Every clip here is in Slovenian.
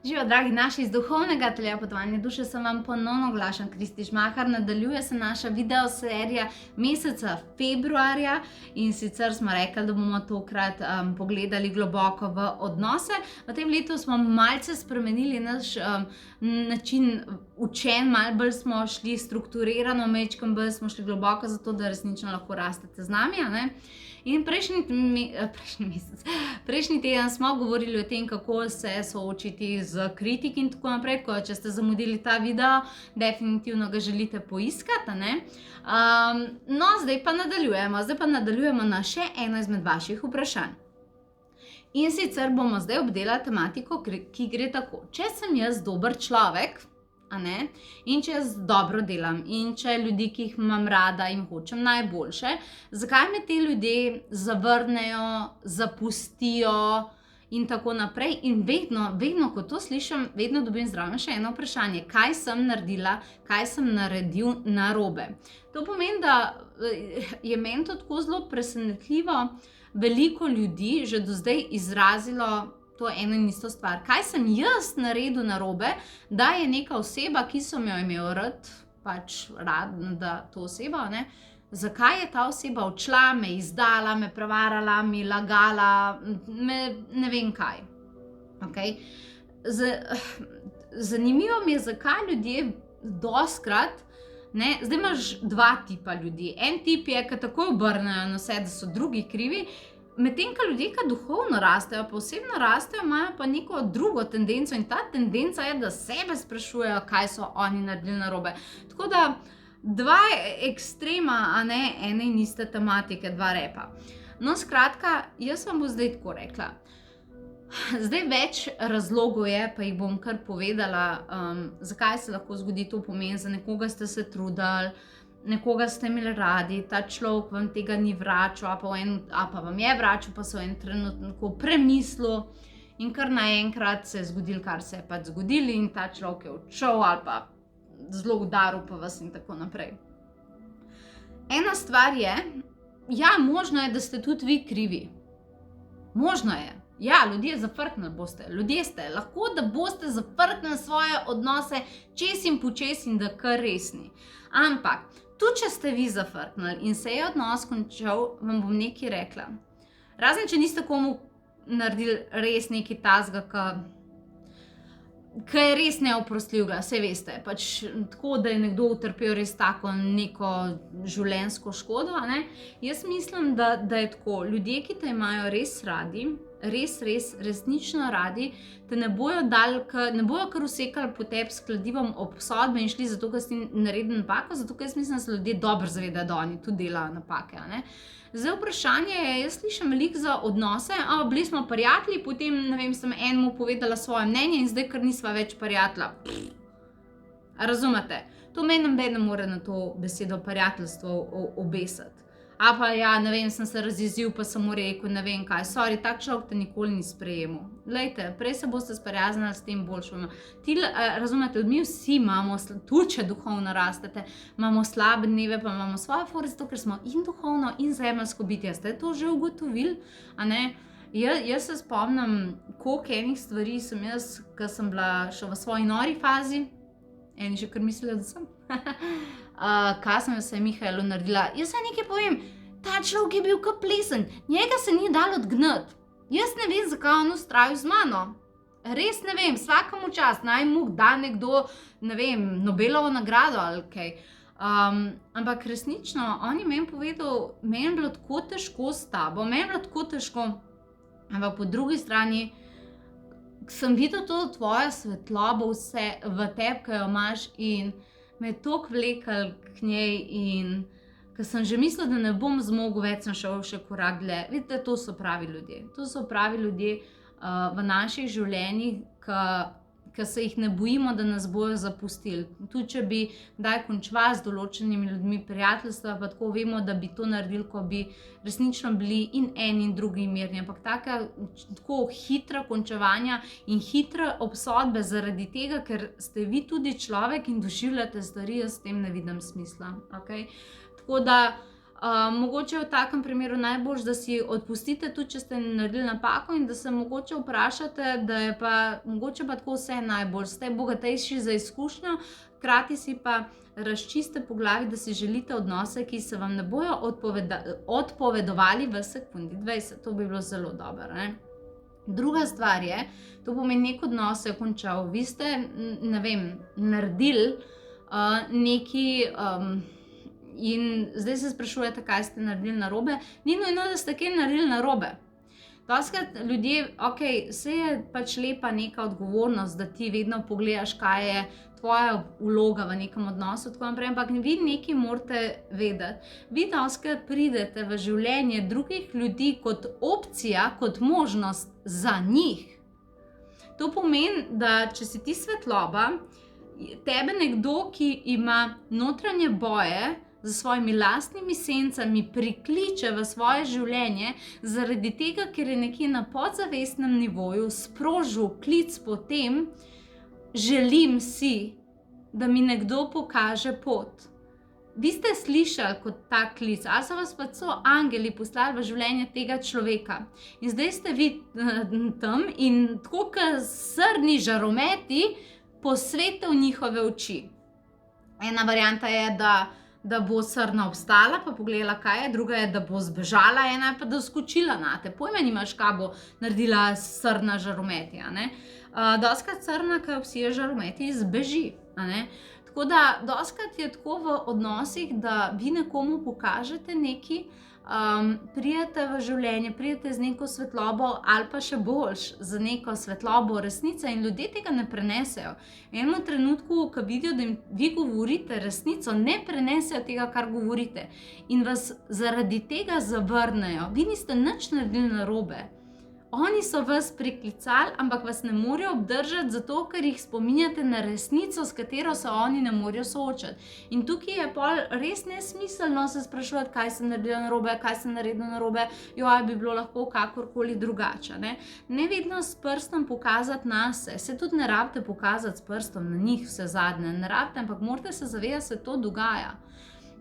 Živijo, dragi naši, iz duhovnega ateljeja Potovanje duše sem vam ponovno oglašan Kristi Žmahar. Nadaljuje se naša videoserija meseca februarja in sicer smo rekli, da bomo tokrat pogledali globoko v odnose. V tem letu smo malce spremenili naš način učenja, malo bolj smo šli strukturirano, majčkeno bolj smo šli globoko, zato da resnično lahko rastete z nami, a ne? In prejšnji teden smo govorili o tem, kako se soočiti z kritiki in tako naprej. Tako, če ste zamudili ta video, definitivno ga želite poiskati, ne? No, zdaj pa nadaljujemo na še eno izmed vaših vprašanj. In sicer bomo zdaj obdelali tematiko, ki gre tako. Če sem jaz dober človek, in če jaz dobro delam, in če ljudi, ki jih imam rada in hočem najboljše, zakaj me te ljudje zavrnejo, zapustijo in tako naprej? In vedno, ko to slišim, vedno dobim zraven še eno vprašanje. Kaj sem naredila, kaj sem naredil narobe? To pomeni, da je meni to tako zelo presenetljivo. Veliko ljudi že do zdaj izrazilo to eno in isto stvar. Kaj sem jaz naredil narobe, da je neka oseba, ki sem jo imel rad, da to oseba, ne? Zakaj je ta oseba odšla, me izdala, me prevarala, mi lagala, ne vem kaj. Okay? Zanimivo mi je, zakaj ljudje dostikrat, ne, zdaj imaš dva tipa ljudi. En tip je, ki takoj obrnejo na vse, da so drugi krivi, medtem ko ljudje, ki duhovno rastejo, pa osebno rastejo, imajo pa neko drugo tendenco in ta tendenca je, da sebe sprašujejo, kaj so oni naredili narobe. Tako da dva ekstrema, a ne ene in iste tematike, dva repa. No, skratka, jaz vam bom zdaj tako rekla. Zdaj več razlogov je, pa jih bom kar povedala, zakaj se lahko zgodi. To pomeni, za nekoga ste se trudili, nekoga ste imeli radi, ta človek vam tega ni vračal, a pa vam je vračal, pa so en trenutku premislil in kar naenkrat se je zgodilo, kar se je pač zgodilo in ta človek je odšel ali pa zelo udaril pa vas in tako naprej. Ena stvar je, ja, možno je, da ste tudi vi krivi. Možno je. Ja, ljudje zafrknili boste. Ljudje ste. Lahko, da boste zafrknili svoje odnose čez in počez in da kar resni. Ampak, tudi če ste vi zafrknili in se je odnos končal, vam bom nekaj rekla. Razen, če niste komu naredili res nekaj tazga, ki je res neoprostljivega, saj veste, pač tako, da je nekdo utrpel res tako neko življenjsko škodo, a ne? Jaz mislim, da je tako. Ljudje, ki te imajo res radi, resnično radi, te ne bojo kar usekali po tebi s kladivom obsodbe in šli zato, ker si naredili napako, zato ker jaz mislim, da se ljudje dobro zavedajo, da oni tudi delajo napake, a ne? Zdaj vprašanje je, jaz slišim veliko za odnose, bili smo prijatelji, potem, ne vem, sem enemu povedala svoje mnenje in zdaj, ker nisva več prijatelja. Razumete? To meni noben ne more na to besedo prijateljstvo obesiti. A pa ja, ne vem, sem se razjezil, pa sem mu rekel, ne vem kaj, sorry, tak človek te nikoli ni sprejemal. Glejte, prej se boste sprijaznili s tem boljšim. Razumete, mi vsi imamo, tudi če duhovno rastete, imamo slabe dneve, pa imamo svoje fore, zato ker smo in duhovno in zemeljsko bitje. Ste to že ugotovili, a ne? Jaz se spomnim, koliko enih stvari sem jaz, ko sem bila še v svoji nori fazi, eni že kar mislila, da sem, kaj sem se Mihaelu naredila. Jaz se nekaj povem, ta človek je bil kot plesen, njega se ni dalo odgnati. Jaz ne vem, zakaj on ustrajal z mano. Res ne vem, vsakemu čast, naj mu da nekdo, ne vem, Nobelovo nagrado ali kaj. Ampak resnično, on je meni povedal, meni je bilo tako težko s tabo, meni je bilo tako težko, ampak po drugi strani sem videl to tvojo svetlobo vse v tebi, ki jo imaš in me je toliko vlekel k njej in ko sem že mislila, da ne bom zmogel več, sem šel še korak dlje. Vidite, to so pravi ljudje. To so pravi ljudje v naših življenjih, ki se jih ne bojimo, da nas bojo zapustili. Tudi če bi kdaj končali z določenimi ljudmi prijateljstva, pa tako vemo, da bi to naredili, ko bi resnično bili in eni in drugi mirni. Ampak tako hitra končevanja in hitre obsodbe zaradi tega, ker ste vi tudi človek in doživljate stvari, jaz s tem ne vidim smisla. Okay? Tako da Mogoče v takem primeru najbolj, da si odpustite tudi, če ste naredili napako in da se mogoče vprašate, da je pa mogoče pa tako vse najbolj. Ste bogatejši za izkušnjo, hkrati si pa razčiste po glavi, da si želite odnose, ki se vam ne bojo odpovedovali v sekundi 20. To bi bilo zelo dobro, ne? Druga stvar je, to pomeni nek odnos se je končal. Vi ste, ne vem, naredili neki... In zdaj se sprašujete, kaj ste naredili narobe. Ni nujno, da ste kaj naredili narobe. Dostikrat ljudje, ok, vse je pač lepa neka odgovornost, da ti vedno pogledaš, kaj je tvoja vloga v nekem odnosu, tako naprej, ampak vi nekaj morate vedeti. Vi dostikrat pridete v življenje drugih ljudi kot opcija, kot možnost za njih. To pomeni, da če si ti svetloba, tebe nekdo, ki ima notranje boje, za svojimi lastnimi sencami prikliče v svoje življenje, zaradi tega, ker je nekje na podzavestnem nivoju sprožil klic po tem, želim si, da mi nekdo pokaže pot. Vi ste slišali kot ta klic, ali so vas pa so angeli poslali v življenje tega človeka. In zdaj ste vi tam in tako kot srni žarometi posvete v njihove oči. Ena varianta je, da bo srna obstala, pa pogledala, kaj je, druga je, da bo zbežala, ena je pa, da skočila nate. Pojma nimaš, kaj bo naredila srna žarometi, a ne? Dostikrat srna, ki obsije žarometi, zbeži, a ne? Tako da, dostikrat je tako v odnosih, da vi nekomu pokažete nekaj, pridete v življenje, pridete z neko svetlobo ali pa še boljš, z neko svetlobo resnice in ljudje tega ne prenesejo. V enem trenutku, ko vidijo, da jim vi govorite resnico, ne prenesejo tega, kar govorite in vas zaradi tega zavrnejo. Vi niste nič naredili narobe. Oni so vas priklicali, ampak vas ne morejo obdržati zato, ker jih spominjate na resnico, s katero se oni ne morejo soočati. In tukaj je pol res nesmiselno se spraševati, kaj sem naredila narobe, kaj sem naredila narobe, joj, bi bilo lahko kakorkoli drugače, ne? Ne vedno s prstom pokazati nase, se tudi ne rabite pokazati s prstom na njih vse zadnje, ne rabite, ampak morate se zavedati, da se to dogaja.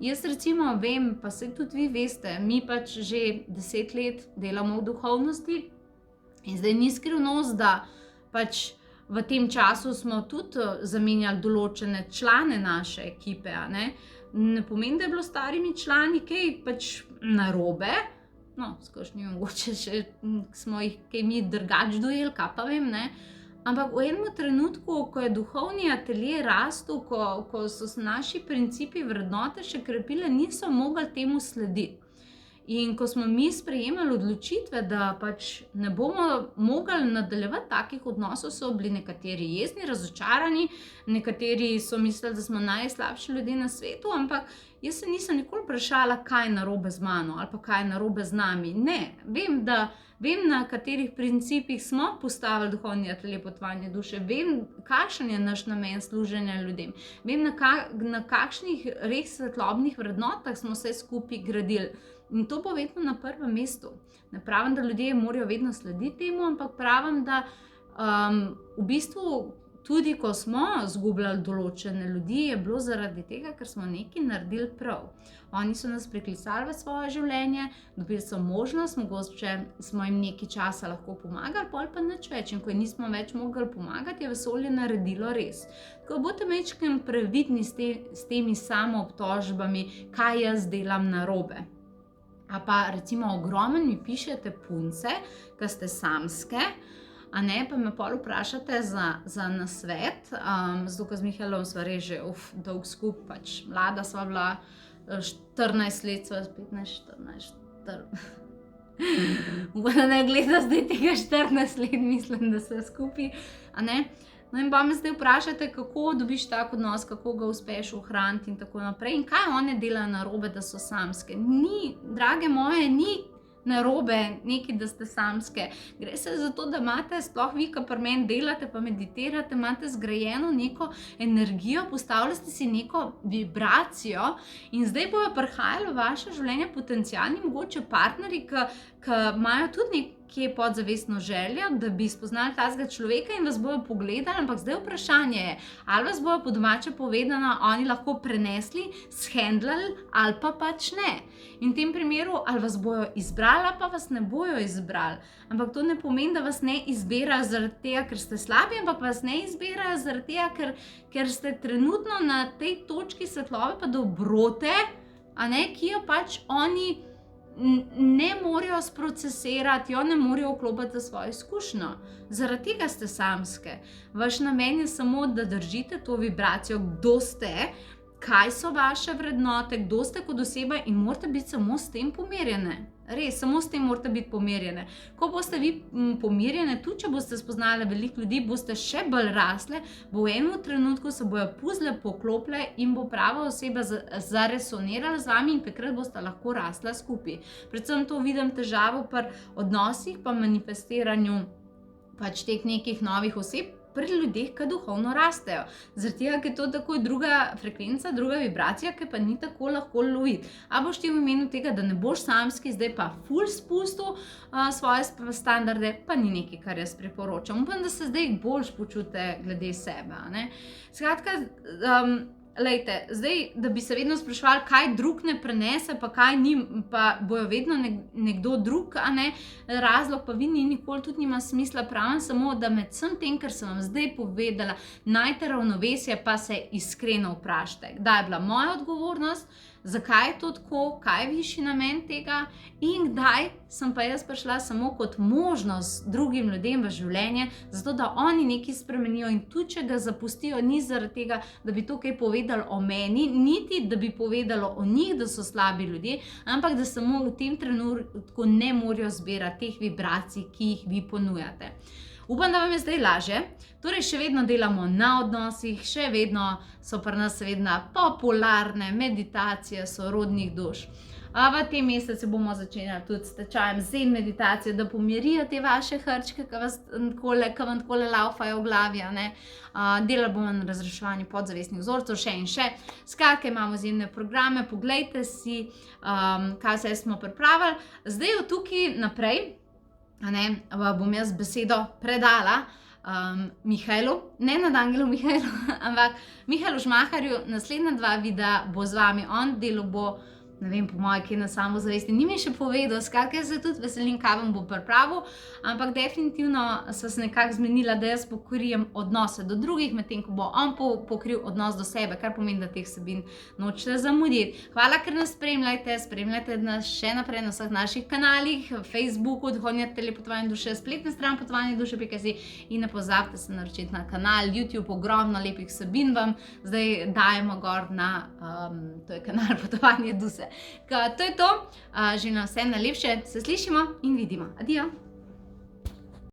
Jaz recimo vem, pa se tudi vi veste, mi pač že 10 let delamo v duhovnosti. In zdaj ni skrivnost, da pač v tem času smo tudi zamenjali določene člane naše ekipe, a ne? Ne pomeni, da je bilo starimi člani kaj pač narobe, no, s kakšnimi mogoče še smo jih kaj mi drugače dojeli, kaj pa vem, ne? Ampak v enem trenutku, ko je duhovni atelje rastel, ko so se naši principi vrednote še krepile, niso mogli temu slediti. In ko smo mi sprejemali odločitve, da pač ne bomo mogli nadaljevati takih odnosov, so bili nekateri jezni, razočarani, nekateri so mislili, da smo najslabši ljudje na svetu, ampak jaz se nisem nikoli vprašala, kaj je narobe z mano ali pa kaj je narobe z nami. Ne, vem, na katerih principih smo postavili duhovni atelje potovanja duše, vem, kakšen je naš namen služenja ljudem, vem, na kakšnih res svetlobnih vrednotah smo se skupaj gradili. In to bo vedno na prvem mestu. Ne pravim, da ljudje morajo vedno slediti temu, ampak pravim, da v bistvu tudi, ko smo zgubljali določene ljudi, je bilo zaradi tega, ker smo nekaj naredili prav. Oni so nas priklicali v svoje življenje, dobili so možnost, mogoče smo jim nekaj časa lahko pomagali, pol pa nič več. In ko nismo več mogli pomagati, je vesolje naredilo res. Tako boste majčkeno previdni s temi samoobtožbami, kaj jaz delam narobe. A pa recimo ogromno mi pišete punce, ki ste samske, a ne, pa me pol vprašate za nasvet, zato, ker z Mihaelom sva res že dolg skupaj, pač mlada sva bila, 14 let sva, 15, 14, Mogoče ne gleda zdaj tega 14 let, mislim, da sva skupaj, a ne. No in pa me zdaj vprašate, kako dobiš tak odnos, kako ga uspeš ohraniti in tako naprej. In kaj one delajo narobe, da so samske? Ni, drage moje, ni narobe nekaj, da ste samske. Gre se za to, da imate, sploh vi, ko pri meni delate pa meditirate, imate zgrajeno neko energijo, postavljate si neko vibracijo in zdaj bojo prihajali v vaše življenje potencialni mogoče partnerji, ki imajo tudi nekje podzavestno željo, da bi spoznali tazga človeka in vas bojo pogledali, ampak zdaj vprašanje je, ali vas bojo po domače povedano oni lahko prenesli, shendlali ali pa pač ne. In v tem primeru, ali vas bojo izbrali, ali pa vas ne bojo izbrali. Ampak to ne pomeni, da vas ne izbirajo zaradi tega, ker ste slabi, ampak vas ne izbirajo zaradi tega, ker ste trenutno na tej točki svetlobe pa dobrote, ki jo pač oni ne morejo sprocesirati, jo ne morejo vklopiti v svojo izkušnjo. Zaradi tega ste samske. Vaš namen je samo, da držite to vibracijo, kdo ste, kaj so vaše vrednote, kdo ste kot oseba in morate biti samo s tem pomirjene. Res, samo s tem morate biti pomirjene. Ko boste vi pomirjene, tudi če boste spoznali veliko ljudi, boste še bolj rasle, bo v enem trenutku se bojo puzle poklopile in bo prava oseba zaresonirala z vami in takrat boste lahko rasla skupaj. Predvsem to vidim težavo pri odnosih, pa manifestiranju pač teh nekih novih oseb, pri ljudeh, ki duhovno rastejo. Zaradi tega, ker je to tako druga frekvenca, druga vibracija, ki pa ni tako lahko loviti. A boš ti v imenu tega, da ne boš samski, zdaj pa ful spustil svoje standarde, pa ni nekaj, kar jaz priporočam. Upam, da se zdaj bolj počutite glede sebe. Skratka, lejte, zdaj, da bi se vedno spraševali, kaj drug ne prenese, pa kaj ni, pa bojo vedno nekdo drug, razlog pa vi nikoli tudi nima smisla, pravim samo, da med vsem tem, kar sem vam zdaj povedala, najte ravnovesje, pa se iskreno vprašajte, kdaj je bila moja odgovornost, zakaj je to tako, kaj je višji namen tega in kdaj sem pa jaz prišla samo kot možnost drugim ljudem v življenje, zato da oni nekaj spremenijo in tudi, če ga zapustijo, ni zaradi tega, da bi to kaj povedali o meni, niti da bi povedalo o njih, da so slabi ljudje, ampak da samo v tem trenutku ne morejo zbirati teh vibracij, ki jih vi ponujate. Upam, da vam je zdaj lažje. Torej, še vedno delamo na odnosih, še vedno so pri nas seveda popularne meditacije sorodnih duš. V tem mesecu bomo začeli tudi s tečajem zen meditacije, da pomirijo te vaše hrčke, ki vam takole laufajo v glavi. Delali bomo na razreševanju podzavestnih vzorcev, še in še. Skratka, imamo izjemne programe, poglejte si, kaj vse smo pripravili. Zdaj od tukaj naprej bom jaz besedo predala Mihajlu, ne nad Angelom Mihajlu, ampak Mihajlu Žmaharju. Naslednja 2 videa bo z vami, on delo bo, ne vem, po moje, kaj na samozavesti, ni mi še povedal, skratka, se tudi veselim, kaj vam bo pripravil, ampak definitivno sva se nekako zmenila, da jaz pokrijem odnose do drugih, medtem ko bo on pokril odnos do sebe, kar pomeni, da teh vsebin nočete zamuditi. Hvala, ker nas spremljate nas še naprej na vseh naših kanalih, Facebooku, Duhovne telepotovanje duše, spletna stran potovanje duše.si in ne pozabite se naročiti na kanal YouTube, ogromno lepih vsebin vam zdaj dajemo gor na to je kanal Potovanje duše. To je to, želim vam vse najlepše, se slišimo in vidimo. Adijo!